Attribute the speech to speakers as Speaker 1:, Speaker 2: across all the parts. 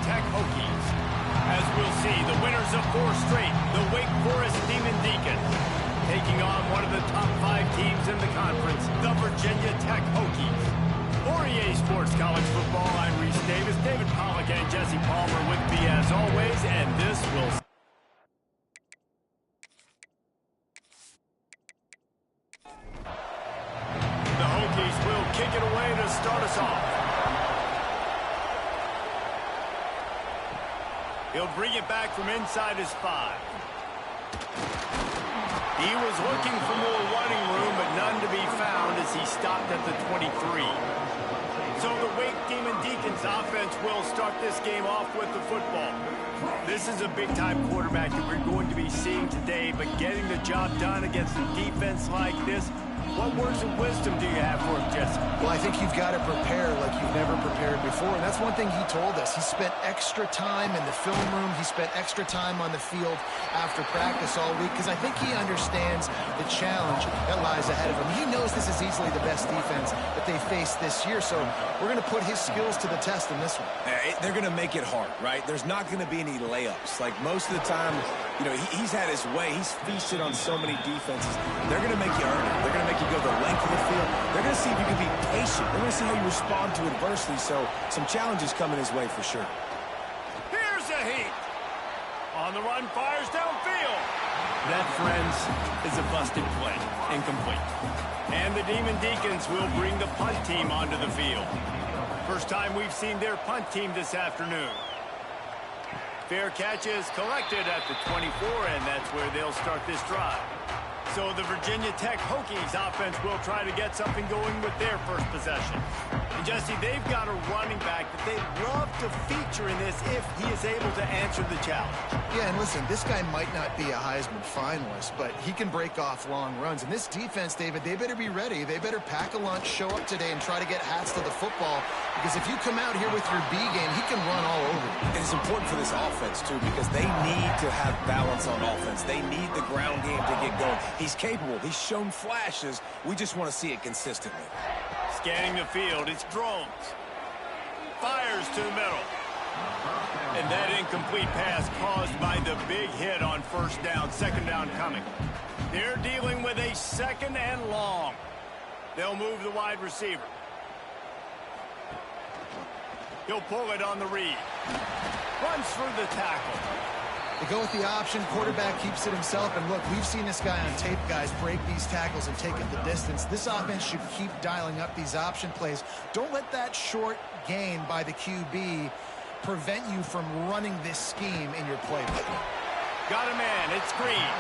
Speaker 1: Tech Hokies. As we'll see, the winners of 4 straight, the Wake Forest Demon Deacons, taking on one of the top 5 teams in the conference, the Virginia Tech Hokies. For EA Sports College Football, I'm Reese Davis, David Pollack, and Jesse Palmer with me as always, and this will... The Hokies will kick it away to start us off. He'll bring it back from inside his 5. He was looking for more running room, but none to be found as he stopped at the 23. So the Wake Demon Deacons offense will start this game off with the football. This is a big-time quarterback that we're going to be seeing today, but getting the job done against a defense like this, what words of wisdom do you have for him, Jesse?
Speaker 2: Well, I think you've got to prepare like you've never prepared before, and that's one thing he told us. He spent extra time in the film room. He spent extra time on the field after practice all week because I think he understands the challenge that lies ahead of him. He knows this is easily the best defense that they face this year, so we're going to put his skills to the test in this one.
Speaker 3: They're going to make it hard, right? There's not going to be any layups. Like most of the time, you know, he's had his way. He's feasted on so many defenses. They're going to make you earn it. They're going to make you go the length of the field. They're going to see if you can be patient. They're going to see how you respond to adversity. So some challenges coming his way for sure.
Speaker 1: Here's a heat. On the run, fires downfield. That, friends, is a busted play. Incomplete. And the Demon Deacons will bring the punt team onto the field. First time we've seen their punt team this afternoon. Fair catch is collected at the 24, and that's where they'll start this drive. So the Virginia Tech Hokies offense will try to get something going with their first possession. And Jesse, they've got a running back that they'd love to feature in this if he is able to answer the challenge.
Speaker 2: Yeah, and listen, this guy might not be a Heisman finalist, but he can break off long runs. And this defense, David, they better be ready. They better pack a lunch, show up today, and try to get hats to the football. Because if you come out here with your B game, he can run all over you.
Speaker 3: And it's important for this offense, too, because they need to have balance on offense. They need the ground game to get going. He's capable. He's shown flashes. We just want to see it consistently.
Speaker 1: Scanning the field, it's drones. Fires to the middle. And that incomplete pass caused by the big hit on first down, second down coming. They're dealing with a second and long. They'll move the wide receiver. He'll pull it on the read. Runs through the tackle.
Speaker 2: They go with the option. Quarterback keeps it himself. And look, we've seen this guy on tape, guys, break these tackles and take it the distance. This offense should keep dialing up these option plays. Don't let that short gain by the QB prevent you from running this scheme in your playbook.
Speaker 1: Got a man. It's Green.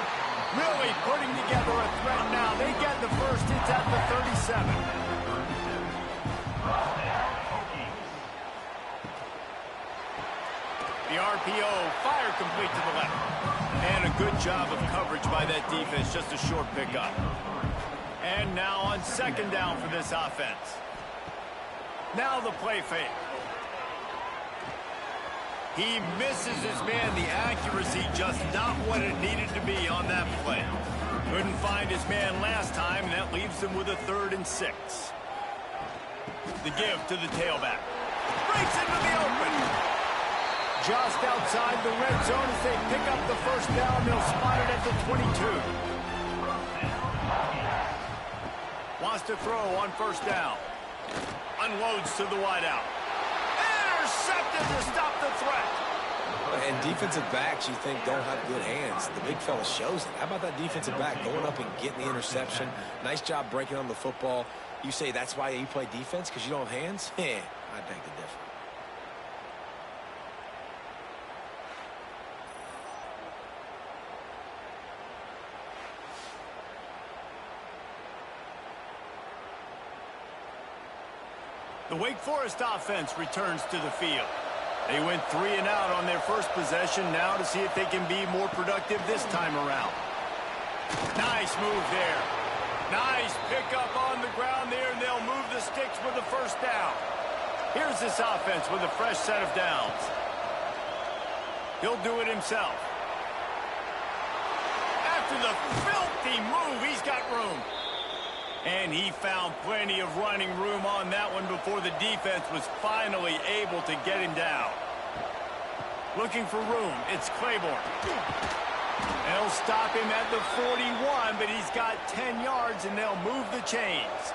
Speaker 1: Really putting together a threat now. They get the first. It's at the 37. The RPO, fire complete to the left. And a good job of coverage by that defense, just a short pickup. And now on second down for this offense. Now the play fake. He misses his man. The accuracy just not what it needed to be on that play. Couldn't find his man last time, and that leaves him with a 3rd and 6. The give to the tailback. Breaks into the open. Just outside the red zone as they pick up the first down. They'll spot it at the 22. Wants to throw on first down. Unloads to the wideout. Intercepted to stop the threat.
Speaker 3: And defensive backs, you think, don't have good hands. The big fella shows it. How about that defensive back going up and getting the interception? Nice job breaking on the football. You say that's why you play defense, because you don't have hands? Yeah, I think the difference.
Speaker 1: The Wake Forest offense returns to the field. They went 3 and out on their first possession, now to see if they can be more productive this time around. Nice move there. Nice pickup on the ground there, and they'll move the sticks with the first down. Here's this offense with a fresh set of downs. He'll do it himself. After the filthy move, he's got room. And he found plenty of running room on that one before the defense was finally able to get him down. Looking for room. It's Claiborne. They'll stop him at the 41, but he's got 10 yards, and they'll move the chains.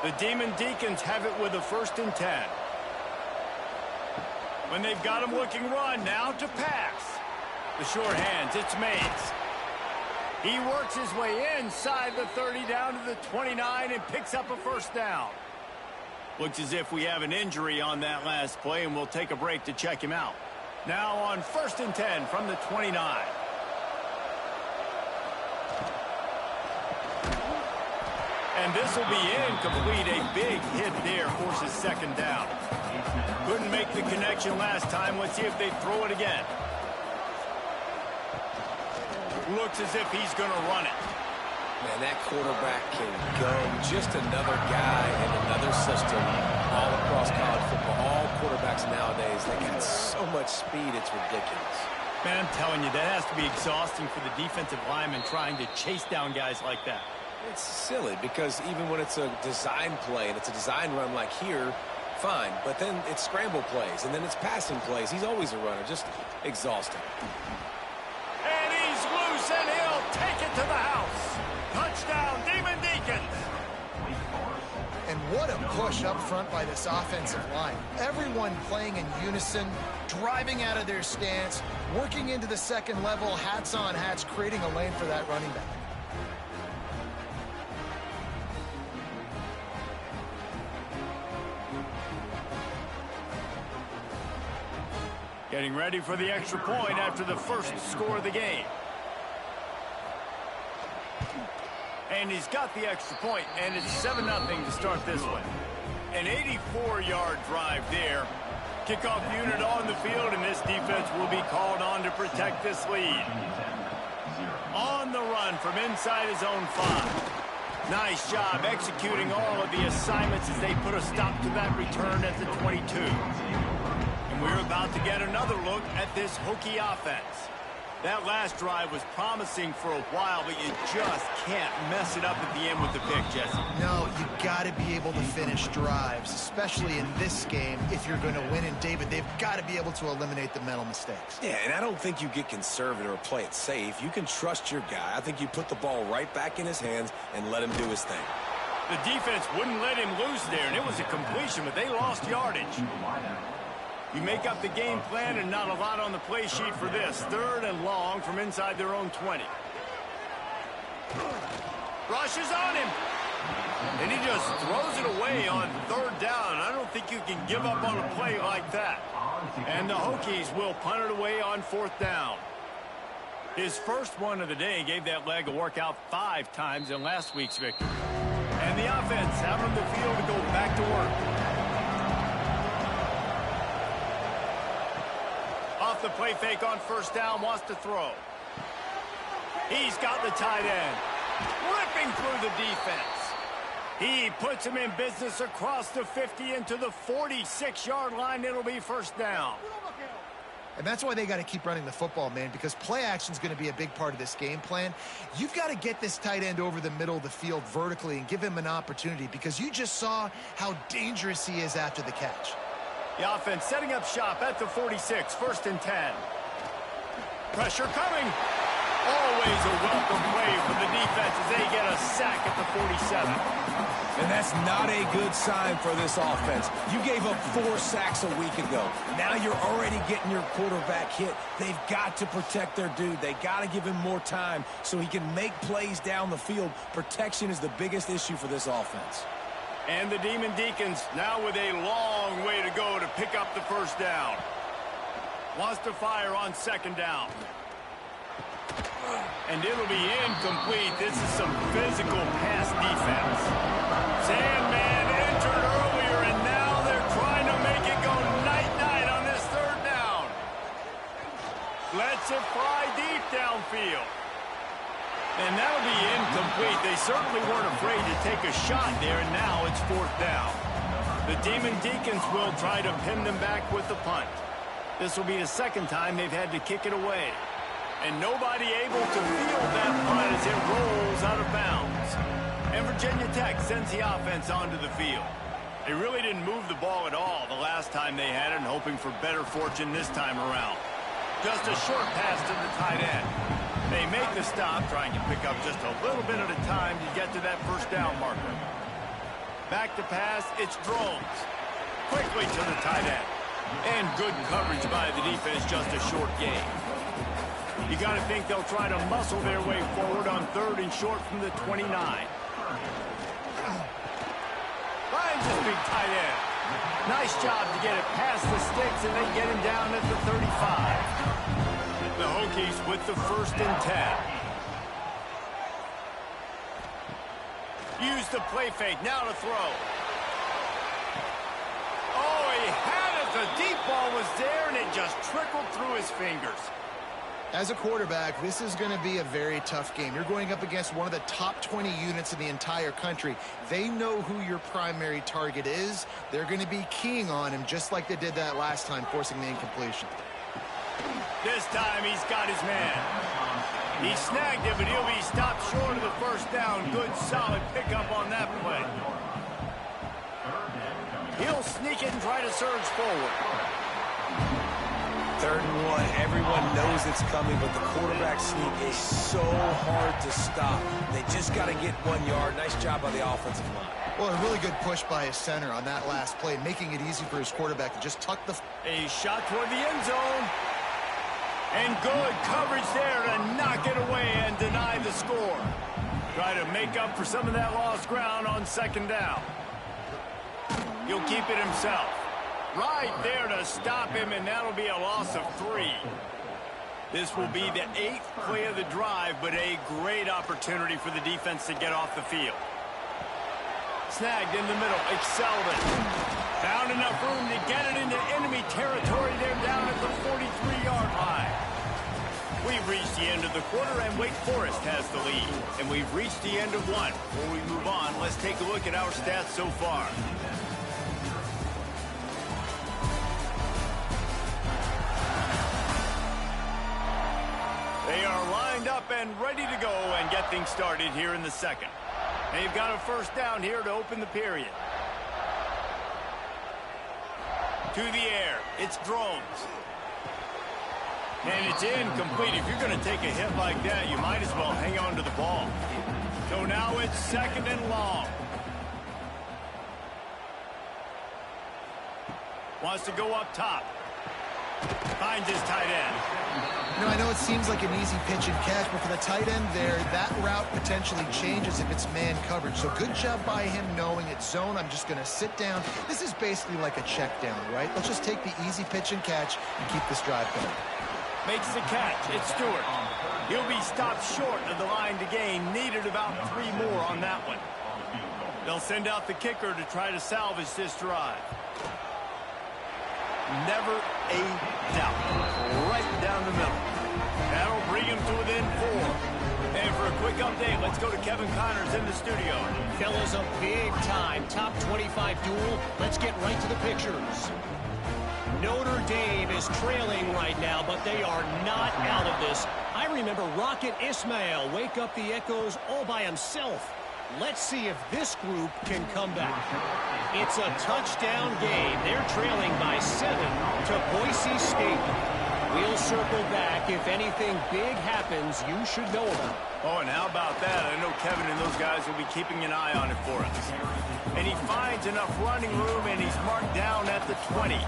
Speaker 1: The Demon Deacons have it with a 1st and 10. When they've got him looking run, now to pass. The short hands, it's Mays. He works his way inside the 30 down to the 29 and picks up a 1st down. Looks as if we have an injury on that last play, and we'll take a break to check him out. Now on 1st and 10 from the 29. And this will be incomplete. A big hit there forces 2nd down. Couldn't make the connection last time. Let's see if they throw it again. Looks as if he's going to run it.
Speaker 3: Man, that quarterback can go. Just another guy in another system all across college football. All quarterbacks nowadays, they got so much speed, it's ridiculous.
Speaker 1: Man, I'm telling you, that has to be exhausting for the defensive lineman trying to chase down guys like that.
Speaker 3: It's silly because even when it's a design play and it's a design run like here, fine. But then it's scramble plays and then it's passing plays. He's always a runner. Just exhausting.
Speaker 1: And he's loose and he'll take it to the house. Touchdown, Demon Deacons.
Speaker 2: And what a push up front by this offensive line. Everyone playing in unison, driving out of their stance, working into the 2nd level, hats on hats, creating a lane for that running back.
Speaker 1: Getting ready for the extra point after the 1st score of the game. And he's got the extra point, and it's 7-0 to start this one. An 84-yard drive there. Kickoff unit on the field, and this defense will be called on to protect this lead. On the run from inside his own 5. Nice job executing all of the assignments as they put a stop to that return at the 22. And we're about to get another look at this Hokie offense. That last drive was promising for a while, but you just can't mess it up at the end with the pick, Jesse.
Speaker 2: No, you got to be able to finish drives, especially in this game. If you're going to win, and David, they've got to be able to eliminate the mental mistakes.
Speaker 3: Yeah, and I don't think you get conservative or play it safe. You can trust your guy. I think you put the ball right back in his hands and let him do his thing.
Speaker 1: The defense wouldn't let him loose there, and it was a completion, but they lost yardage. You make up the game plan and not a lot on the play sheet for this. 3rd and long from inside their own 20. Rushes on him. And he just throws it away on 3rd down. I don't think you can give up on a play like that. And the Hokies will punt it away on 4th down. His first one of the day gave that leg a workout 5 times in last week's victory. And the offense out on the field to go back to work. Off the play fake on 1st down, wants to throw. He's got the tight end. Ripping through the defense. He puts him in business across the 50 into the 46-yard line. It'll be 1st down.
Speaker 2: And that's why they got to keep running the football, man, because play action is going to be a big part of this game plan. You've got to get this tight end over the middle of the field vertically and give him an opportunity, because you just saw how dangerous he is after the catch.
Speaker 1: The offense setting up shop at the 46, 1st and 10. Pressure coming. Always a welcome play for the defense as they get a sack at the 47.
Speaker 3: And that's not a good sign for this offense. You gave up 4 sacks a week ago. Now you're already getting your quarterback hit. They've got to protect their dude. They got to give him more time so he can make plays down the field. Protection is the biggest issue for this offense.
Speaker 1: And the Demon Deacons now with a long way to go to pick up the 1st down. Wants to fire on 2nd down. And it'll be incomplete. This is some physical pass defense. Sandman entered earlier, and now they're trying to make it go night-night on this 3rd down. Lets it fly deep downfield. And that'll be incomplete. They certainly weren't afraid to take a shot there, and now it's 4th down. The Demon Deacons will try to pin them back with the punt. This will be the 2nd time they've had to kick it away. And nobody able to field that punt as it rolls out of bounds. And Virginia Tech sends the offense onto the field. They really didn't move the ball at all the last time they had it, and hoping for better fortune this time around. Just a short pass to the tight end. They make the stop, trying to pick up just a little bit at a time to get to that first down marker. Back to pass, it's Drones. Quickly to the tight end. And good coverage by the defense, just a short gain. You got to think they'll try to muscle their way forward on 3rd and short from the 29. Finds this big tight end. Nice job to get it past the sticks, and they get him down at the 35. The Hokies with the 1st and 10. Use the play fake, now to throw. Oh, he had it. The deep ball was there, and it just trickled through his fingers.
Speaker 2: As a quarterback, this is going to be a very tough game. You're going up against one of the top 20 units in the entire country. They know who your primary target is. They're going to be keying on him just like they did that last time, forcing the incompletion.
Speaker 1: This time he's got his man. He snagged it, but he'll be stopped short of the first down. Good, solid pickup on that play. He'll sneak it and try to surge forward.
Speaker 3: 3rd and 1. Everyone knows it's coming, but the quarterback sneak is so hard to stop. They just got to get 1 yard. Nice job by the offensive line.
Speaker 2: Well, a really good push by his center on that last play, making it easy for his quarterback to just tuck the...
Speaker 1: A shot toward the end zone. And good coverage there to knock it away and deny the score. Try to make up for some of that lost ground on 2nd down. He'll keep it himself. Right there to stop him, and that'll be a loss of 3. This will be the 8th play of the drive, but a great opportunity for the defense to get off the field. Snagged in the middle, excelled it. Found enough room to get it into enemy territory. They're down at the 43-yard line. We've reached the end of the quarter, and Wake Forest has the lead. And we've reached the end of one. Before we move on, let's take a look at our stats so far. They are lined up and ready to go and get things started here in the 2nd. They've got a first down here to open the period. To the air, it's Drones. And it's incomplete. If you're going to take a hit like that, you might as well hang on to the ball. So now it's 2nd and long. Wants to go up top. Finds his tight end.
Speaker 2: You know, I know it seems like an easy pitch and catch, but for the tight end there, that route potentially changes if it's man coverage. So good job by him knowing it's zone. I'm just going to sit down. This is basically like a check down, right? Let's just take the easy pitch and catch and keep this drive going.
Speaker 1: Makes the catch. It's Stewart. He'll be stopped short of the line to gain. Needed about 3 more on that one. They'll send out the kicker to try to salvage this drive. Never a doubt. Right down the middle. That'll bring him to within 4. And for a quick update, let's go to Kevin Connors in the studio.
Speaker 4: Fellas, a big-time top 25 duel. Let's get right to the pictures. Notre Dame is trailing right now, but they are not out of this. I remember Rocket Ismail wake up the echoes all by himself. Let's see if this group can come back. It's a touchdown game. They're trailing by 7 to Boise State. We'll circle back. If anything big happens, you should know about it.
Speaker 1: Oh, and how about that? I know Kevin and those guys will be keeping an eye on it for us. And he finds enough running room, and he's marked down at the 20.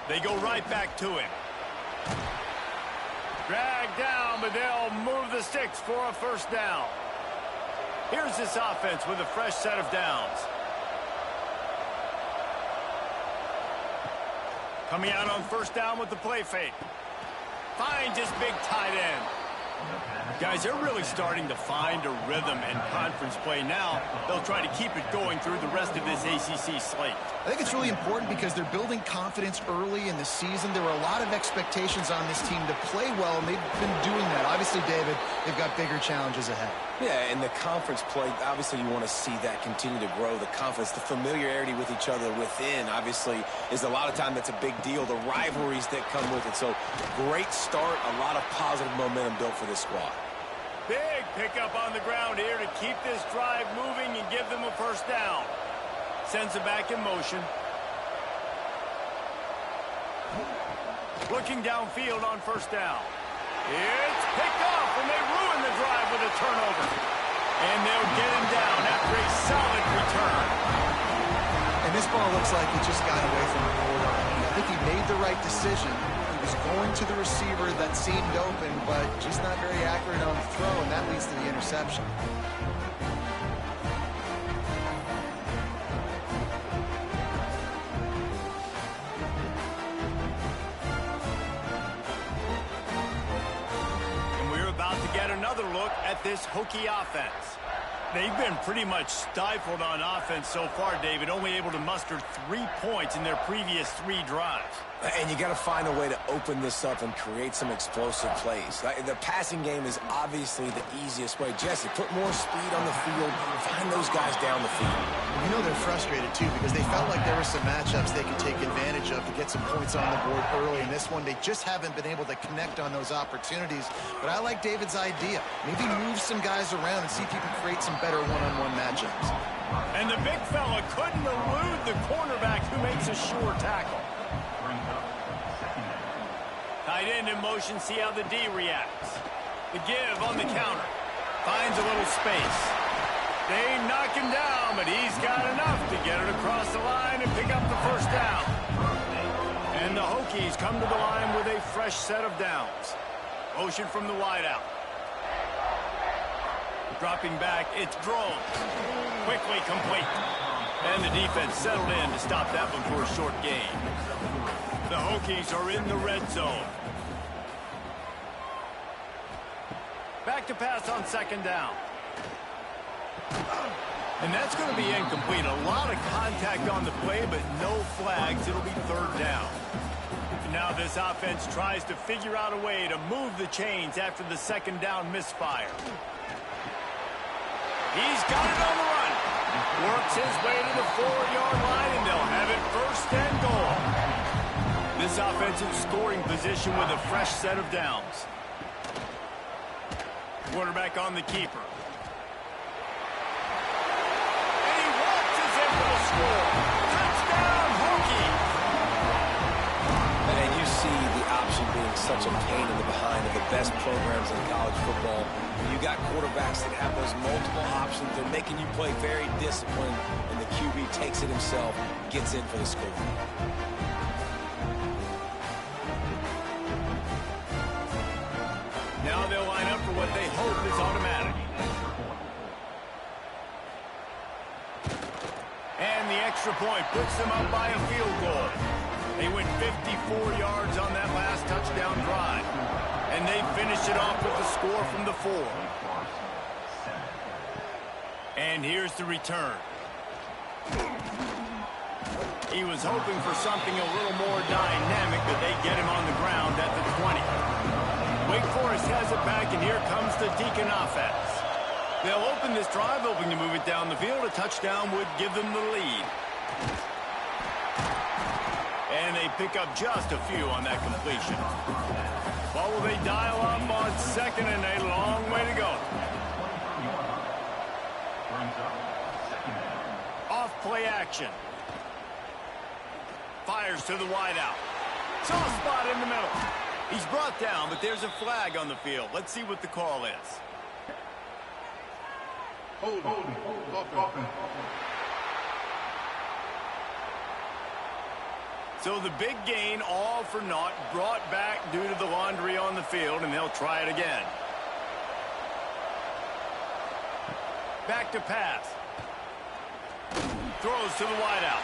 Speaker 1: They go right back to him. Dragged down, but they'll move the sticks for a first down. Here's this offense with a fresh set of downs. Coming out on first down with the play fake. Finds his big tight end. Guys, they're really starting to find a rhythm in conference play now. They'll try to keep it going through the rest of this ACC slate.
Speaker 2: I think it's really important because they're building confidence early in the season. There were a lot of expectations on this team to play well, and they've been doing that. Obviously, David, they've got bigger challenges ahead.
Speaker 3: Yeah, in the conference play, obviously you want to see that continue to grow. The confidence, the familiarity with each other within, obviously, is a lot of time that's a big deal. The rivalries that come with it. So, great start, a lot of positive momentum built for this squad.
Speaker 1: Big pickup on the ground here to keep this drive moving and give them a first down. Sends it back in motion. Looking downfield on first down. It's picked off, and they ruin the drive with a turnover. And they'll get him down after a solid return.
Speaker 2: And this ball looks like he just got away from the corner. I think he made the right decision. He was going to the receiver that seemed open, but just not very accurate on the throw, and that leads to the interception.
Speaker 1: Another look at this Hokie offense. They've been pretty much stifled on offense so far, David, only able to muster 3 points in their previous 3 drives.
Speaker 3: And you got to find a way to open this up and create some explosive plays. The passing game is obviously the easiest way. Jesse, put more speed on the field. Find those guys down the field.
Speaker 2: You know they're frustrated, too, because they felt like there were some matchups they could take advantage of to get some points on the board early. In this one, they just haven't been able to connect on those opportunities. But I like David's idea. Maybe move some guys around and see if you can create some better one-on-one matchups.
Speaker 1: And the big fella couldn't elude the cornerback who makes a sure tackle. Tight end in motion, see how the D reacts. The give on the counter. Finds a little space. They knock him down, but he's got enough to get it across the line and pick up the first down. And the Hokies come to the line with a fresh set of downs. Motion from the wideout. Dropping back, it's Drone. Quickly complete. And the defense settled in to stop that one for a short gain. The Hokies are in the red zone. Back to pass on second down. And that's going to be incomplete. A lot of contact on the play, but no flags. It'll be third down. And now this offense tries to figure out a way to move the chains after the second down misfire. He's got it on the run. Works his way to the 4-yard line, and they'll have it first and goal. This offensive scoring position with a fresh set of downs. Quarterback on the keeper. And he waltzes in for the score. Touchdown, Hokie!
Speaker 3: And you see the option being such a pain in the behind of the best programs in college football. You got quarterbacks that have those multiple options. They're making you play very disciplined, and the QB takes it himself, gets in for the score.
Speaker 1: Now they'll line up for what they hope is automatic. And the extra point puts them up by a field goal. They went 54 yards on that last touchdown drive. And they finished it off with the score from the 4. And here's the return. He was hoping for something a little more dynamic, but they get him on the ground at the 20. Wake Forest has it back, and here comes the Deacon offense. They'll open this drive, hoping to move it down the field. A touchdown would give them the lead. And they pick up just a few on that completion. What will they dial up on second, and a long way to go. Off play action. Fires to the wideout. Soft spot in the middle. He's brought down, but there's a flag on the field. Let's see what the call is.
Speaker 5: Hold.
Speaker 1: So the big gain, all for naught, brought back due to the laundry on the field, and they'll try it again. Back to pass. Throws to the wideout.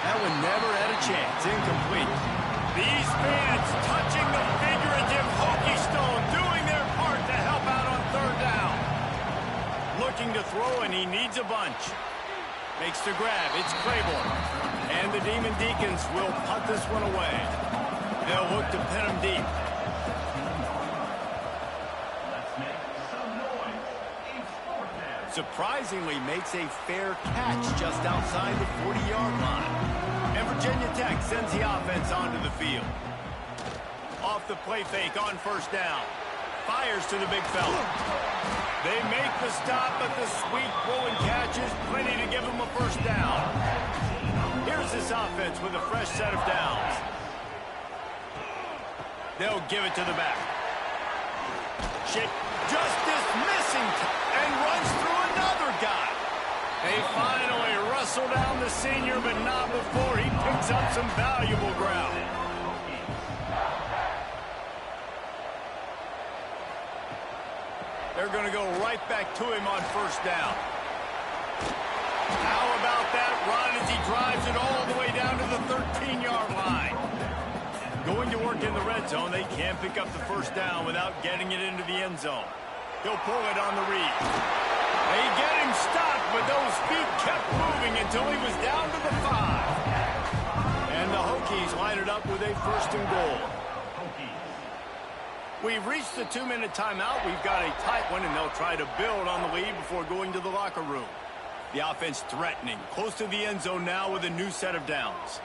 Speaker 1: That one never had a chance. Incomplete. These fans touching the figurative Hokie stone, doing their part to help out on third down. Looking to throw, and he needs a bunch. Makes the grab. It's Claiborne. And the Demon Deacons will punt this one away. They'll look to pin him deep. surprisingly makes a fair catch just outside the 40-yard line. And Virginia Tech sends the offense onto the field. Off the play fake on first down. Fires to the big fella. They make the stop, but the sweet throw and catch is plenty to give them a first down. Here's this offense with a fresh set of downs. They'll give it to the back. Shake, just dismissing and runs through another guy. They finally wrestle down the senior, but not before he picks up some valuable ground. They're going to go right back to him on first down. How about that run as he drives it all the way down to the 13-yard line? Going to work in the red zone, they can't pick up the first down without getting it into the end zone. He'll pull it on the read. They get him stopped, but those feet kept moving until he was down to the 5. And the Hokies line it up with a first and goal. We've reached the 2-minute timeout. We've got a tight one, and they'll try to build on the lead before going to the locker room. The offense threatening, close to the end zone now with a new set of downs.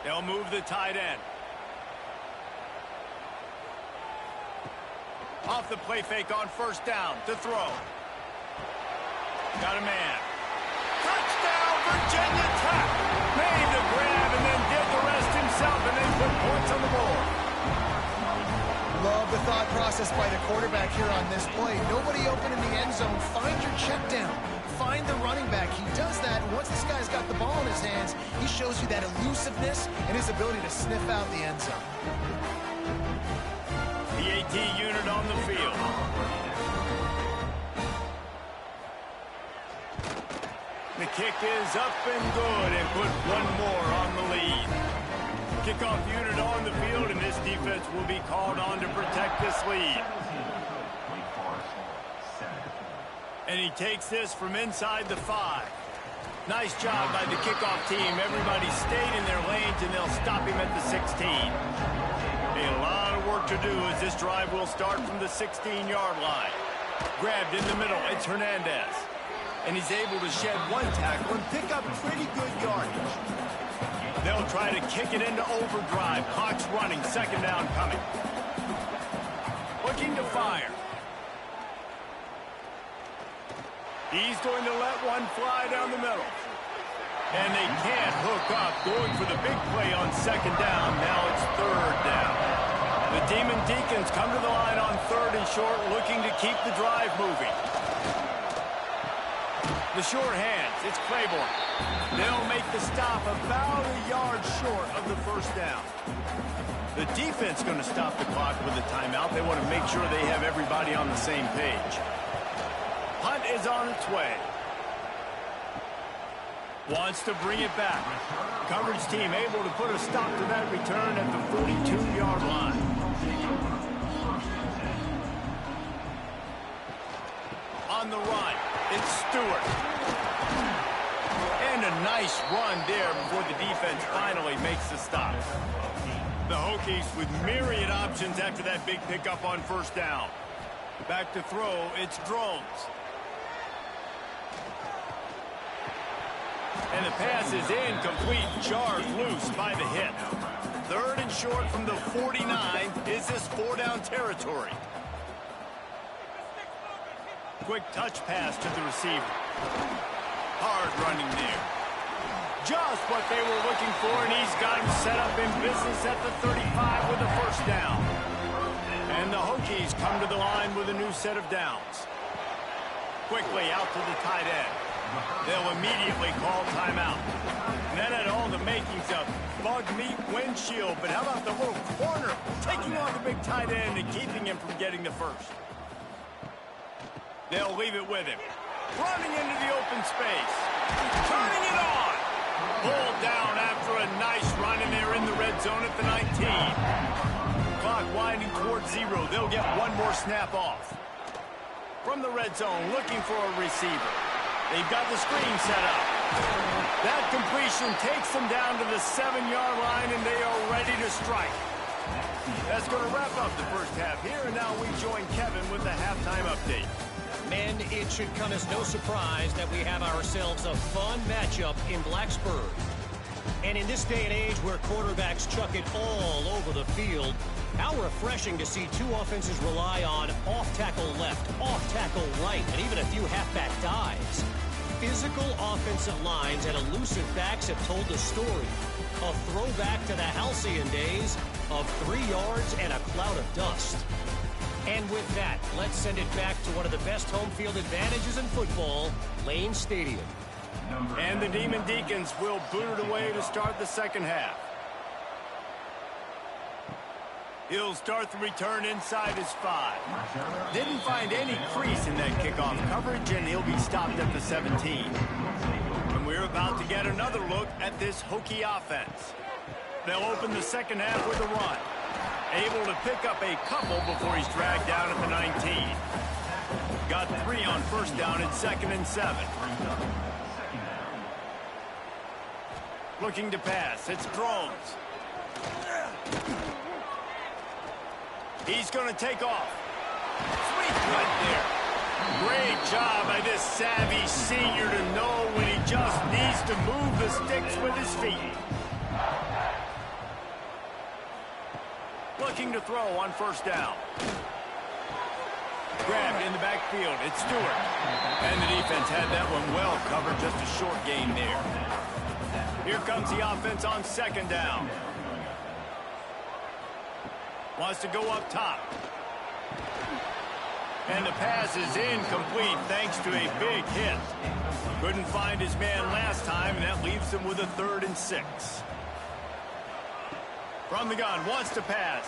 Speaker 1: They'll move the tight end. Off the play fake on first down to throw. Got a man. Touchdown, Virginia Tech! Made the grab and then did the rest himself and then put points on the board.
Speaker 2: Love the thought process by the quarterback here on this play. Nobody open in the end zone. Find your check down. Find the running back. He does that, and once this guy's got the ball in his hands, he shows you that elusiveness and his ability to sniff out the end zone.
Speaker 1: The AT unit on the field. The kick is up and good and put one more on the lead. Kickoff unit on the field, and this defense will be called on to protect this lead. And he takes this from inside the 5. Nice job by the kickoff team. Everybody stayed in their lanes, and they'll stop him at the 16. A lot of work to do as this drive will start from the 16-yard line. Grabbed in the middle, it's Hernandez. And he's able to shed one tackle and pick up pretty good yardage. They'll try to kick it into overdrive. Clock's running, second down coming. Looking to fire. He's going to let one fly down the middle. And they can't hook up, going for the big play on second down. Now it's third down. The Demon Deacons come to the line on third and short, looking to keep the drive moving. The short hands, it's Claiborne. They'll make the stop about a yard short of the first down. The defense going to stop the clock with a timeout. They want to make sure they have everybody on the same page. Punt is on its way. Wants to bring it back. Coverage team able to put a stop to that return at the 42-yard line. On the run, it's Stewart. And a nice run there before the defense finally makes the stop. The Hokies with myriad options after that big pickup on first down. Back to throw, it's Drones. And the pass is incomplete, jarred loose by the hit. Third and short from the 49. Is this 4-down territory? Quick touch pass to the receiver. Hard running there. Just what they were looking for, and he's got him set up in business at the 35 with a first down. And the Hokies come to the line with a new set of downs. Quickly out to the tight end. They'll immediately call timeout. And that had all the makings of bug meat windshield, but how about the little corner taking on the big tight end and keeping him from getting the first? They'll leave it with him. Running into the open space. Turning it on. Pulled down after a nice run, and they're in the red zone at the 19. Clock winding towards 0. They'll get one more snap off. From the red zone, looking for a receiver. They've got the screen set up. That completion takes them down to the 7-yard line, and they are ready to strike. That's going to wrap up the first half here, and now we join Kevin with the halftime update.
Speaker 4: Men, it should come as no surprise that we have ourselves a fun matchup in Blacksburg. And in this day and age where quarterbacks chuck it all over the field, how refreshing to see two offenses rely on off-tackle left, off-tackle right, and even a few halfback dives. Physical offensive lines and elusive backs have told the story. A throwback to the halcyon days of 3 yards and a cloud of dust. And with that, let's send it back to one of the best home field advantages in football, Lane Stadium.
Speaker 1: And the Demon Deacons will boot it away to start the second half. He'll start the return inside his 5. Didn't find any crease in that kickoff coverage, and he'll be stopped at the 17. And we're about to get another look at this Hokie offense. They'll open the second half with a run. Able to pick up a couple before he's dragged down at the 19. Got 3 on first down and 2nd and 7. Looking to pass. It's Drones. He's going to take off. Sweet cut there. Great job by this savvy senior to know when he just needs to move the sticks with his feet. Looking to throw on first down. Grabbed in the backfield. It's Stewart. And the defense had that one well covered. Just a short gain there. Here comes the offense on second down. Wants to go up top. And the pass is incomplete thanks to a big hit. Couldn't find his man last time, and that leaves him with a 3rd and 6. From the gun, wants to pass.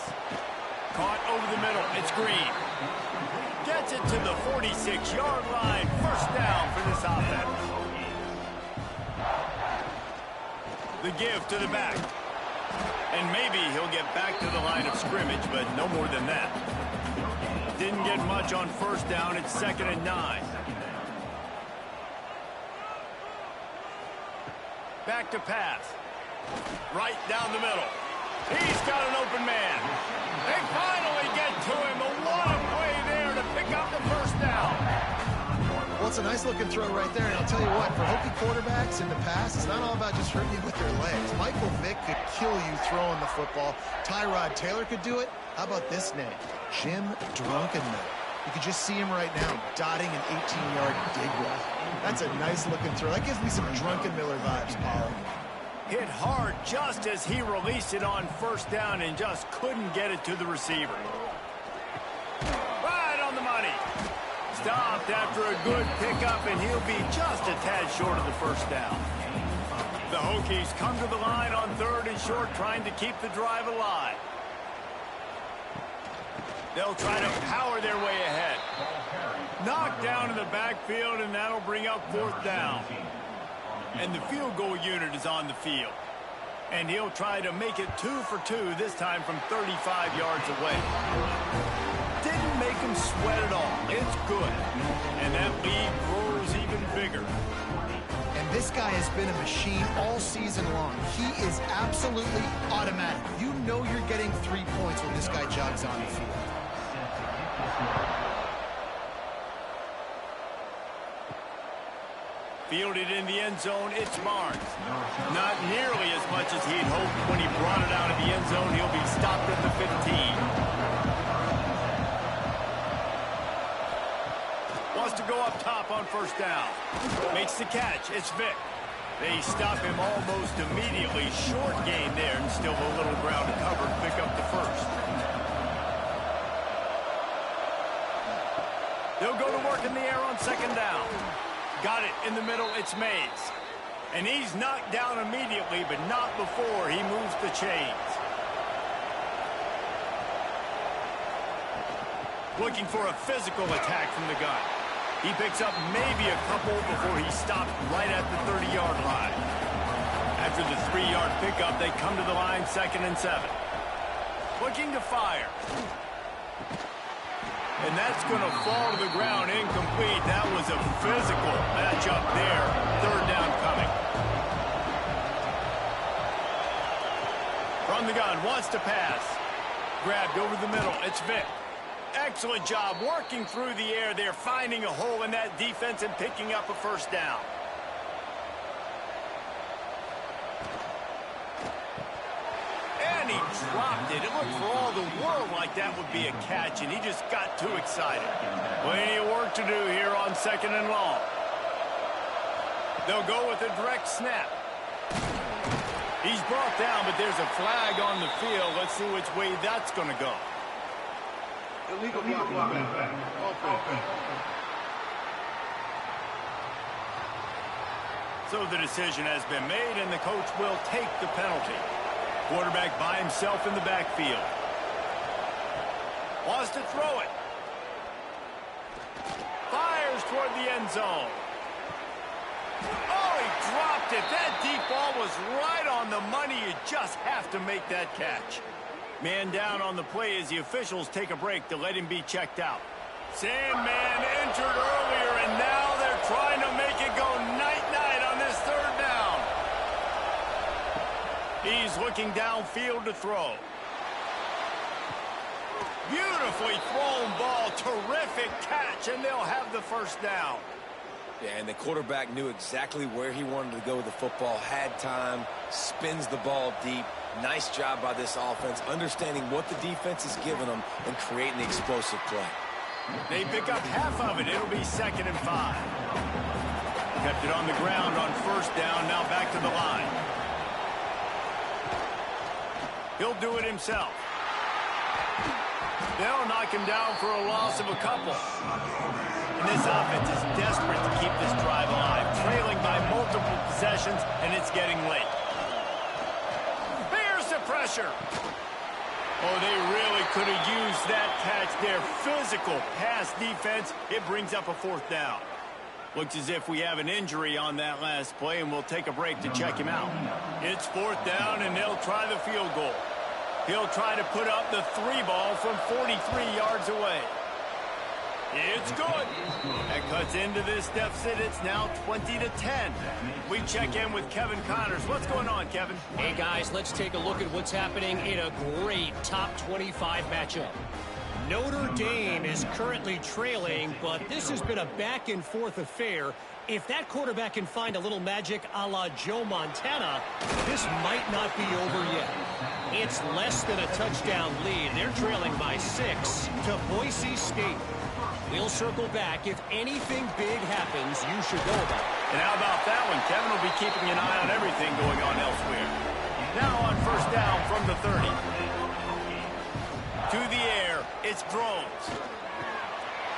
Speaker 1: Caught over the middle. It's Green. Gets it to the 46-yard line. First down for this offense. The give to the back. And maybe he'll get back to the line of scrimmage, but no more than that. Didn't get much on first down. It's 2nd and 9. Back to pass. Right down the middle. He's got an open man. They finally get to him. A lot of play there to pick up the first down.
Speaker 2: Well, it's a nice-looking throw right there, and I'll tell you what, for Hokie quarterbacks in the past, it's not all about just hurting you with their legs. Michael Vick could kill you throwing the football. Tyrod Taylor could do it. How about this name? Jim Drunkenmiller. You can just see him right now dotting an 18-yard dig route. That's a nice-looking throw. That gives me some Drunkenmiller vibes, Paul.
Speaker 1: Hit hard just as he released it on first down and just couldn't get it to the receiver. Right on the money. Stopped after a good pickup, and he'll be just a tad short of the first down. The Hokies come to the line on 3rd and short, trying to keep the drive alive. They'll try to power their way ahead. Knocked down in the backfield, and that'll bring up 4th down. And the field goal unit is on the field. And he'll try to make it 2 for 2, this time from 35 yards away. Didn't make him sweat at all. It's good. And that lead grows even bigger.
Speaker 2: And this guy has been a machine all season long. He is absolutely automatic. You know you're getting 3 points when this guy jogs on the field.
Speaker 1: Fielded in the end zone, it's Barnes. Not nearly as much as he'd hoped when he brought it out of the end zone. He'll be stopped at the 15. Wants to go up top on first down. Makes the catch. It's Vick. They stop him almost immediately. Short gain there, and still a little ground to cover to pick up the first. They'll go to work in the air on second down. Got it in the middle. It's Mays. And he's knocked down immediately, but not before he moves the chains. Looking for a physical attack from the gun. He picks up maybe a couple before he's stopped right at the 30-yard line. After the 3-yard pickup, they come to the line 2nd and 7. Looking to fire. And that's going to fall to the ground incomplete. That was a physical matchup there. 3rd down coming. From the gun, wants to pass. Grabbed over the middle. It's Vick. Excellent job working through the air there, finding a hole in that defense and picking up a first down. And he dropped it. It looked for all the world like that would be a catch, and he just got too excited. Plenty of work to do here on 2nd and long. They'll go with a direct snap. He's brought down, but there's a flag on the field. Let's see which way that's going to go.
Speaker 5: Illegal blocking.
Speaker 1: So the decision has been made, and the coach will take the penalty. Quarterback by himself in the backfield. Wants to throw it. Fires toward the end zone. Oh, he dropped it. That deep ball was right on the money. You just have to make that catch. Man down on the play as the officials take a break to let him be checked out. Sandman entered earlier, and now they're trying to make it go night-night on this 3rd down. He's looking downfield to throw. Beautifully thrown ball. Terrific catch, and they'll have the first down.
Speaker 3: Yeah, and the quarterback knew exactly where he wanted to go with the football, had time, spins the ball deep. Nice job by this offense, understanding what the defense is giving them and creating the explosive play.
Speaker 1: They pick up half of it. It'll be 2nd and 5. Kept it on the ground on 1st down, now back to the line. He'll do it himself. They'll knock him down for a loss of a couple. And this offense is desperate to keep this drive alive, trailing by multiple possessions, and it's getting late. There's the pressure. Oh, they really could have used that catch there. Physical pass defense. It brings up a 4th down. Looks as if we have an injury on that last play, and we'll take a break to check him out. It's 4th down, and they'll try the field goal. He'll try to put up the 3 ball from 43 yards away. It's good. That cuts into this deficit. It's now 20-10. We check in with Kevin Connors. What's going on, Kevin?
Speaker 4: Hey, guys, let's take a look at what's happening in a great top 25 matchup. Notre Dame is currently trailing, but this has been a back-and-forth affair. If that quarterback can find a little magic a la Joe Montana, this might not be over yet. It's less than a touchdown lead. They're trailing by 6 to Boise State. We'll circle back. If anything big happens, you should know about it.
Speaker 1: And how about that one? Kevin will be keeping an eye on everything going on elsewhere. Now on 1st down from the 30. To the air, it's Drones.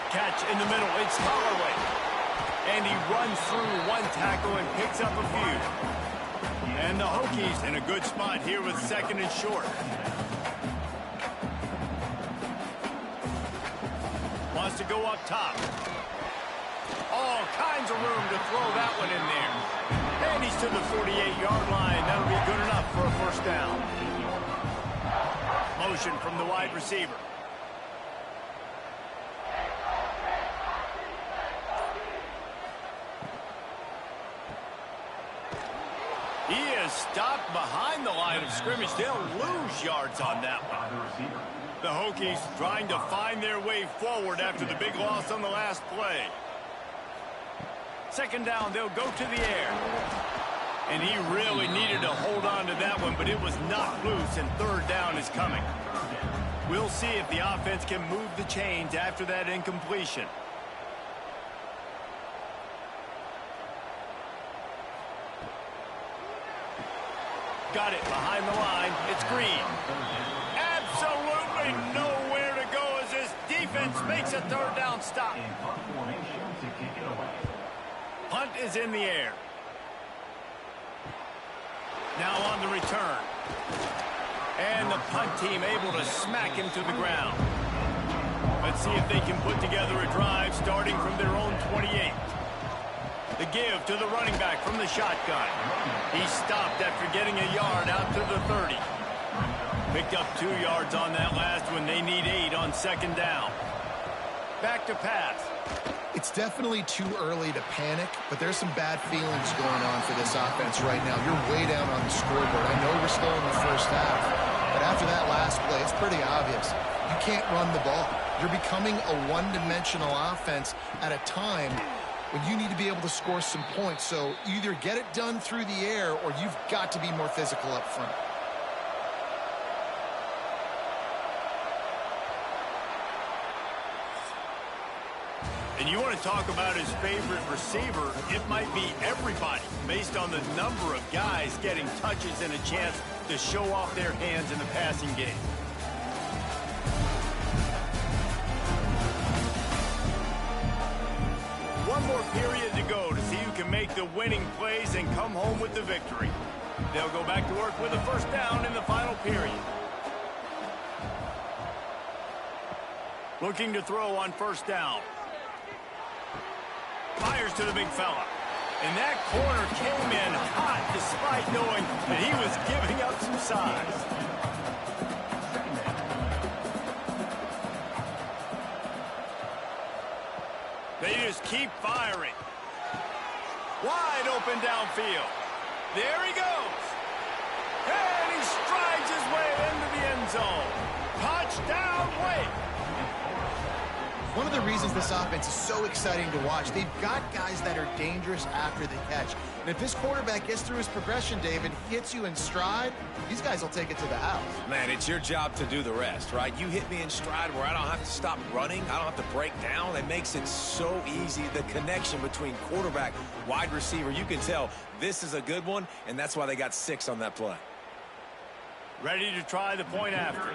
Speaker 1: Catch in the middle, it's Holloway. And he runs through one tackle and picks up a few. And the Hokies in a good spot here with 2nd and short. Wants to go up top. All kinds of room to throw that one in there. And he's to the 48-yard line. That'll be good enough for a 1st down. Motion from the wide receiver. He is stopped behind the line of scrimmage. They'll lose yards on that one. The Hokies trying to find their way forward after the big loss on the last play. 2nd down, they'll go to the air. And he really needed to hold on to that one, but it was knocked loose, and 3rd down is coming. We'll see if the offense can move the chains after that incompletion. Got it behind the line. It's Green. Absolutely nowhere to go as this defense makes a 3rd down stop. Punt is in the air. Now on the return. And the punt team able to smack him to the ground. Let's see if they can put together a drive starting from their own 28. The give to the running back from the shotgun. He stopped after getting a yard out to the 30. Picked up 2 yards on that last one. They need 8 on 2nd down. Back to pass.
Speaker 2: It's definitely too early to panic, but there's some bad feelings going on for this offense right now. You're way down on the scoreboard. I know we're still in the 1st half, but after that last play, it's pretty obvious. You can't run the ball. You're becoming a one-dimensional offense at a time when you need to be able to score some points. So either get it done through the air or you've got to be more physical up front.
Speaker 1: And you want to talk about his favorite receiver, it might be everybody, based on the number of guys getting touches and a chance to show off their hands in the passing game. One more period to go to see who can make the winning plays and come home with the victory. They'll go back to work with a first down in the final period. Looking to throw on first down. Fires to the big fella. And that corner came in hot despite knowing that he was giving up some size. They just keep firing. Wide open downfield. There he goes. And he strides his way into the end zone. Touchdown Wake.
Speaker 2: One of the reasons this offense is so exciting to watch, they've got guys that are dangerous after the catch. And if this quarterback gets through his progression, David, hits you in stride, these guys will take it to the house.
Speaker 3: Man, it's your job to do the rest, right? You hit me in stride where I don't have to stop running. I don't have to break down. It makes it so easy. The connection between quarterback, wide receiver, you can tell this is a good one, and that's why they got 6 on that play.
Speaker 1: Ready to try the point after.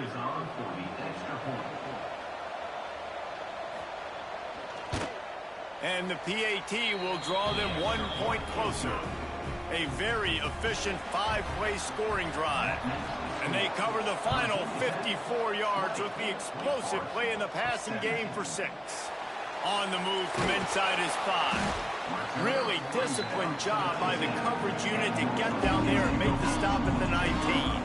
Speaker 1: And the PAT will draw them 1 point closer. A very efficient 5-play scoring drive. And they cover the final 54 yards with the explosive play in the passing game for 6. On the move from inside his 5. Really disciplined job by the coverage unit to get down there and make the stop at the 19.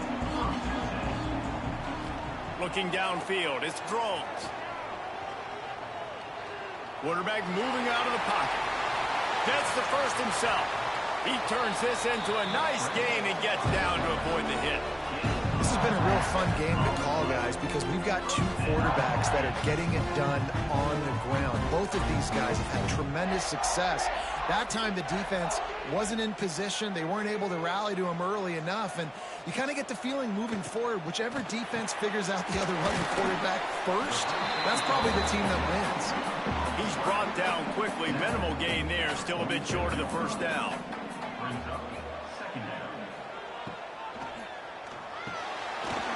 Speaker 1: Looking downfield, it's Drones. Quarterback moving out of the pocket. Gets the first himself. He turns this into a nice gain and gets down to avoid the hit.
Speaker 2: This has been a real fun game to call, guys, because we've got 2 quarterbacks that are getting it done on the ground. Both of these guys have had tremendous success. That time the defense wasn't in position. They weren't able to rally to him early enough. And you kind of get the feeling moving forward, whichever defense figures out the other running quarterback first, that's probably the team that wins.
Speaker 1: He's brought down quickly. Minimal gain there. Still a bit short of the first down.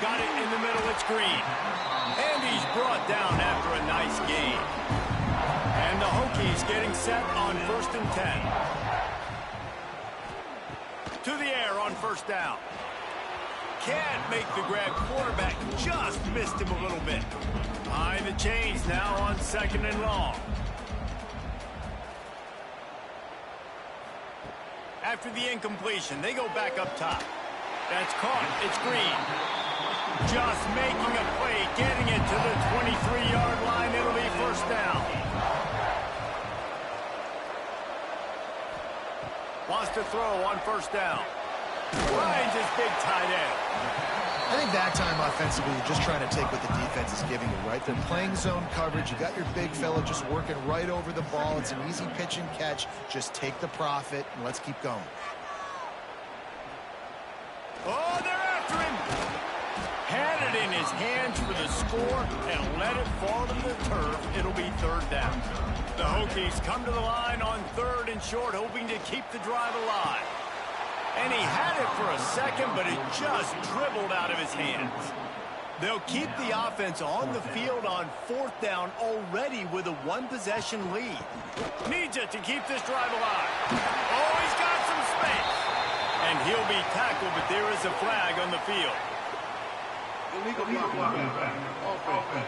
Speaker 1: Got it in the middle. It's Green. And he's brought down after a nice gain. And the Hokies getting set on 1st and 10. To the air on first down. Can't make the grab. Quarterback just missed him a little bit. Behind the chains now on 2nd and long. After the incompletion, they go back up top. That's caught. It's Green. Just making a play, getting it to the 23-yard line. It'll be first down. Wants to throw on first down. Finds his big tight end.
Speaker 2: I think that time offensively, you're just trying to take what the defense is giving you, right? They're playing zone coverage. You got your big fella just working right over the ball. It's an easy pitch and catch. Just take the profit, and let's keep going.
Speaker 1: Oh, they're after him. Had it in his hands for the score and let it fall to the turf. It'll be 3rd down. The Hokies come to the line on 3rd and short, hoping to keep the drive alive. And he had it for a second, but it just dribbled out of his hands. They'll keep the offense on the field on 4th down already with a 1-possession lead. Needs it to keep this drive alive. Oh, he's got some space. And he'll be tackled, but there is a flag on the field.
Speaker 5: Illegal blocking. Offense.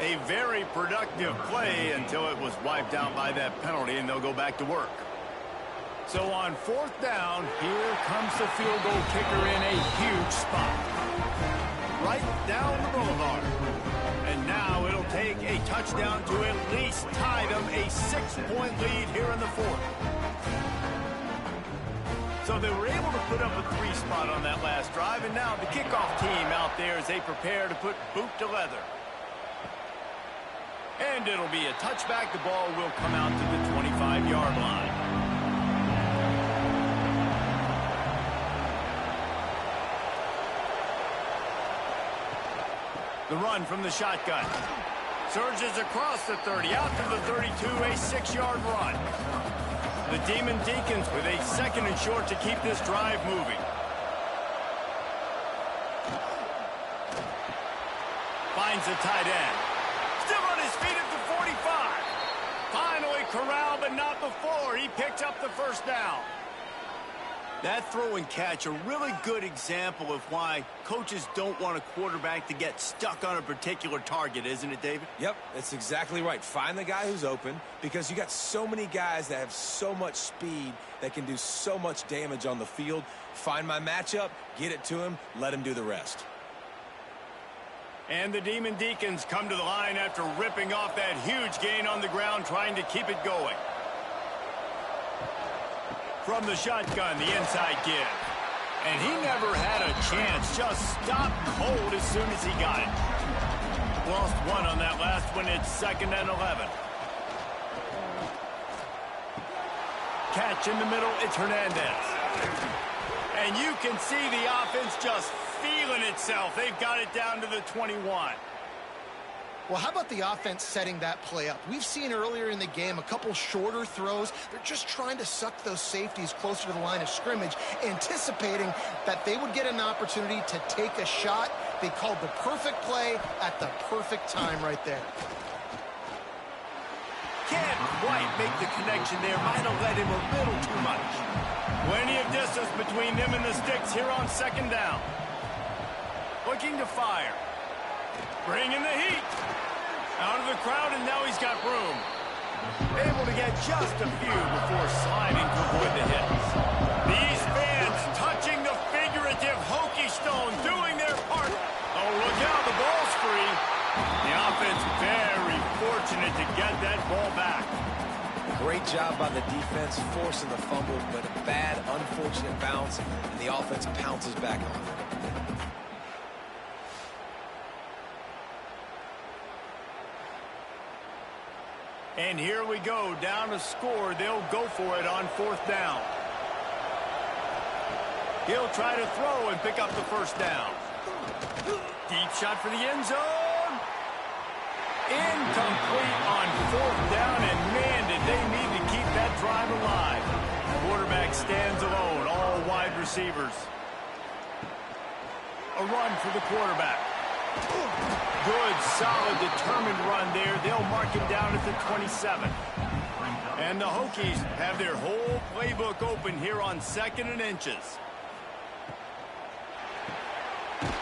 Speaker 1: A very productive play until it was wiped out by that penalty, and they'll go back to work. So on 4th down, here comes the field goal kicker in a huge spot. Right down the boulevard. And now it'll take a touchdown to at least tie them a 6-point lead here in the 4th. So they were able to put up a 3 spot on that last drive, and now the kickoff team out there as they prepare to put boot to leather. And it'll be a touchback. The ball will come out to the 25-yard line. The run from the shotgun. Surges across the 30, out to the 32, a 6-yard run. The Demon Deacons with a 2nd and short to keep this drive moving. Finds the tight end. Still on his feet at the 45. Finally corralled, but not before. He picks up the first down. That throw and catch, a really good example of why coaches don't want a quarterback to get stuck on a particular target, isn't it, David?
Speaker 3: Yep, that's exactly right. Find the guy who's open, because you got so many guys that have so much speed that can do so much damage on the field. Find my matchup, get it to him, let him do the rest.
Speaker 1: And the Demon Deacons come to the line after ripping off that huge gain on the ground, trying to keep it going. From the shotgun, the inside give. And he never had a chance. Just stopped cold as soon as he got it. Lost one on that last one. It's 2nd and 11. Catch in the middle. It's Hernandez. And you can see the offense just feeling itself. They've got it down to the 21.
Speaker 2: Well, how about the offense setting that play up? We've seen earlier in the game a couple shorter throws. They're just trying to suck those safeties closer to the line of scrimmage, anticipating that they would get an opportunity to take a shot. They called the perfect play at the perfect time right there.
Speaker 1: Can't quite make the connection there. Might have led him a little too much. Plenty of distance between them and the sticks here on 2nd down. Looking to fire. Bringing the heat. Out of the crowd, and now he's got room. Able to get just a few before sliding to avoid the hits. These fans touching the figurative hokey stone, doing their part. Oh, look out, the ball's free. The offense very fortunate to get that ball back.
Speaker 3: Great job by the defense, forcing the fumble, but a bad, unfortunate bounce, and the offense pounces back on it.
Speaker 1: And here we go, down to score. They'll go for it on 4th down. He'll try to throw and pick up the first down. Deep shot for the end zone. Incomplete on 4th down, and man, did they need to keep that drive alive. Quarterback stands alone, all wide receivers. A run for the quarterback. Good, solid, determined run there. They'll mark him down at the 27. And the Hokies have their whole playbook open here on 2nd and inches.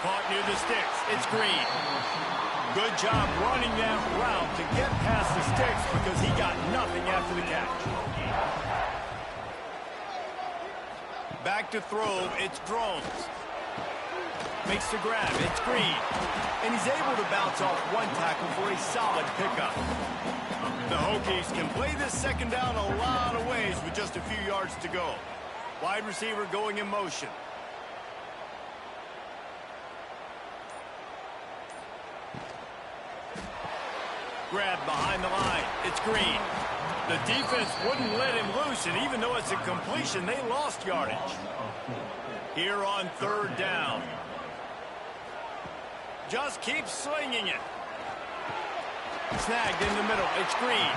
Speaker 1: Caught near the sticks. It's Green. Good job running that route to get past the sticks because he got nothing after the catch. Back to throw. It's Drones. Makes the grab. It's Green. And he's able to bounce off one tackle for a solid pickup. The Hokies can play this 2nd down a lot of ways with just a few yards to go. Wide receiver going in motion. Grab behind the line. It's Green. The defense wouldn't let him loose, and even though it's a completion, they lost yardage. Here on 3rd down. Just keep slinging it. Snagged in the middle. It's Green.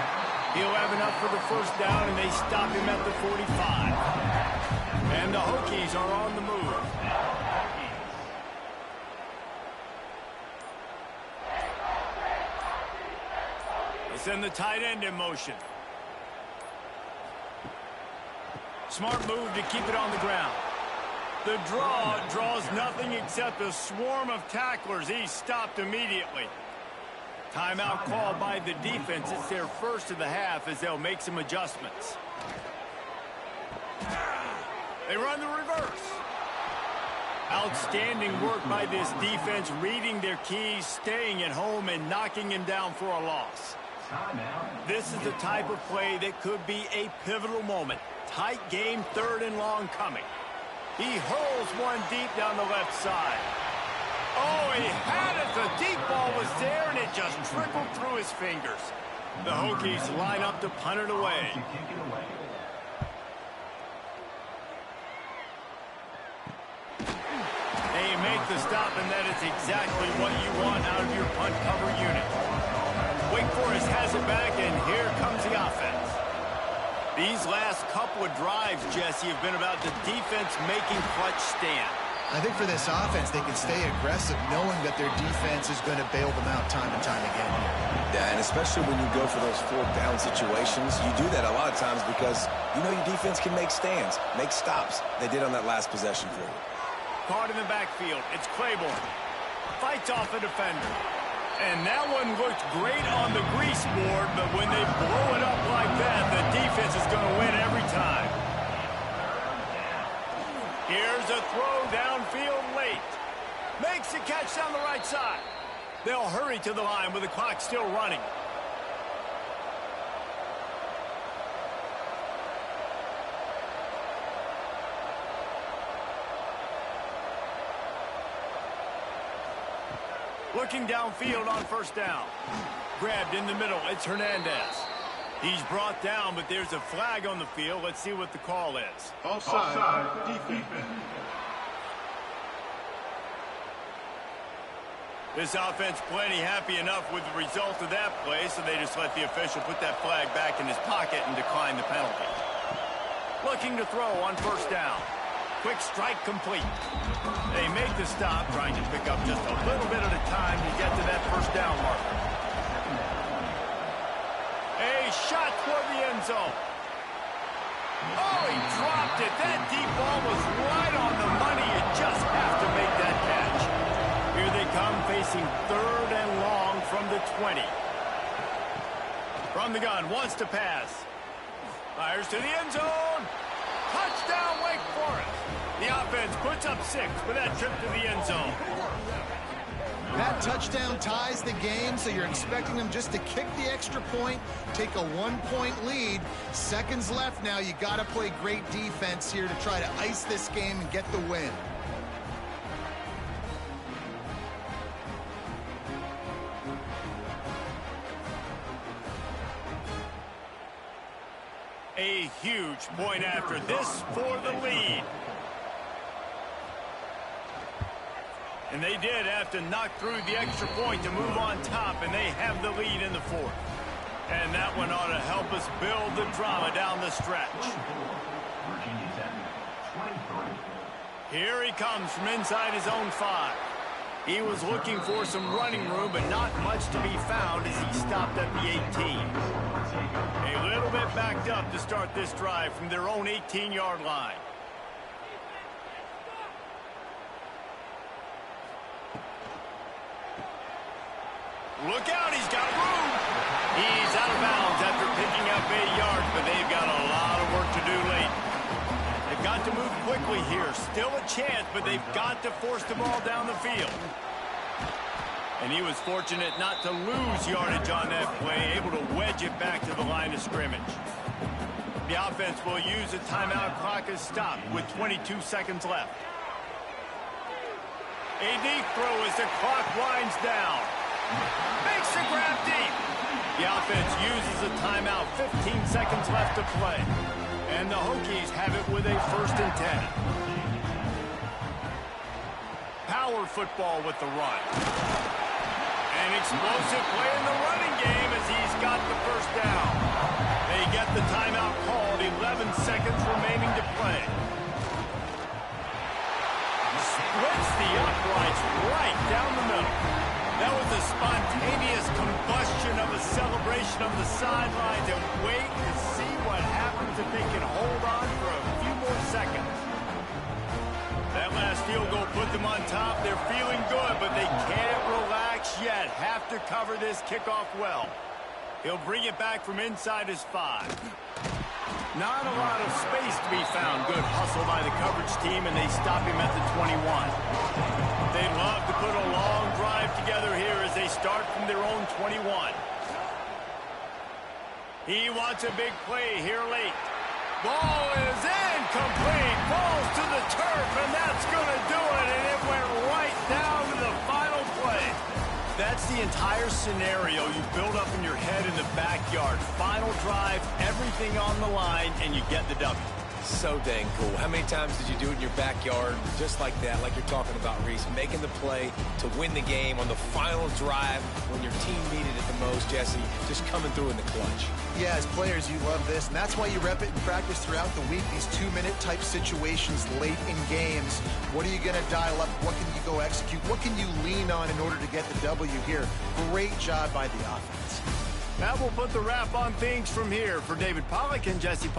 Speaker 1: He'll have enough for the first down, and they stop him at the 45. And the Hokies are on the move. They send the tight end in motion. Smart move to keep it on the ground. The draw draws nothing except a swarm of tacklers. He's stopped immediately. Timeout called by the defense. It's their first of the half as they'll make some adjustments. They run the reverse. Outstanding work by this defense, reading their keys, staying at home, and knocking him down for a loss. This is the type of play that could be a pivotal moment. Tight game, 3rd and long coming. He hurls one deep down the left side. Oh, he had it. The deep ball was there, and it just trickled through his fingers. The Hokies line up to punt it away. They make the stop, and that is exactly what you want out of your punt cover unit. Wake Forest has it back, and here comes the offense. These last couple of drives, Jesse, have been about the defense making clutch stand.
Speaker 2: I think for this offense, they can stay aggressive knowing that their defense is going to bail them out time and time again.
Speaker 3: Yeah, and especially when you go for those fourth down situations, you do that a lot of times because you know your defense can make stands, make stops. They did on that last possession for you.
Speaker 1: Caught in the backfield. It's Claiborne. Fights off a defender. And that one looked great on the grease board, but when they blow it up like that, the defense is going to win every time. Here's a throw downfield late. Makes the catch down the right side. They'll hurry to the line with the clock still running. Looking downfield on first down. Grabbed in the middle. It's Hernandez. He's brought down, but there's a flag on the field. Let's see what the call is.
Speaker 5: Offside. Defense.
Speaker 1: This offense plenty happy enough with the result of that play, so they just let the official put that flag back in his pocket and decline the penalty. Looking to throw on first down. Quick strike complete. They make the stop, trying to pick up just a little bit at a time to get to that first down marker. A shot toward the end zone. Oh, he dropped it. That deep ball was right on the money. You just have to make that catch. Here they come, facing third and long from the 20. From the gun, wants to pass. Fires to the end zone. Touchdown, Wake Forest. The offense puts up 6 with that trip to the end zone.
Speaker 2: That touchdown ties the game, so you're expecting them just to kick the extra point, take a 1-point lead. Seconds left now. You got to play great defense here to try to ice this game and get the win.
Speaker 1: A huge point after this for the lead. And they did have to knock through the extra point to move on top, and they have the lead in the fourth. And that one ought to help us build the drama down the stretch. Here he comes from inside his own 5. He was looking for some running room, but not much to be found as he stopped at the 18. A little bit backed up to start this drive from their own 18-yard line. Look out, he's got room. He's out of bounds after picking up 8 yards, but they've got a lot of work to do late. They've got to move quickly here. Still a chance, but they've got to force the ball down the field. And he was fortunate not to lose yardage on that play, able to wedge it back to the line of scrimmage. The offense will use a timeout. Clock is stopped with 22 seconds left. A deep throw as the clock winds down. Makes the grab deep. The offense uses a timeout. 15 seconds left to play. And the Hokies have it with a 1st and 10. Power football with the run. An explosive play in the running game as he's got the first down. They get the timeout called. 11 seconds remaining to play. Splits the uprights right down the middle. That was a spontaneous combustion of a celebration of the sidelines, and wait to see what happens if they can hold on for a few more seconds. That last field goal put them on top. They're feeling good, but they can't relax yet. Have to cover this kickoff well. He'll bring it back from inside his 5. Not a lot of space to be found. Good hustle by the coverage team, and they stop him at the 21. They love to put a long drive together here as they start from their own 21. He wants a big play here late. Ball is incomplete. Falls to the turf, That's the entire scenario you build up in your head in the backyard. Final drive, everything on the line, and you get the W.
Speaker 3: So dang cool. How many times did you do it in your backyard just like that, like you're talking about, Reese, making the play to win the game on the final drive when your team needed it the most, Jesse, just coming through in the clutch.
Speaker 2: Yeah, as players, you love this, and that's why you rep it in practice throughout the week, these 2-minute type situations late in games. What are you going to dial up? What can you go execute? What can you lean on in order to get the W here? Great job by the offense.
Speaker 1: That will put the wrap on things from here. For David Pollack and Jesse Paul.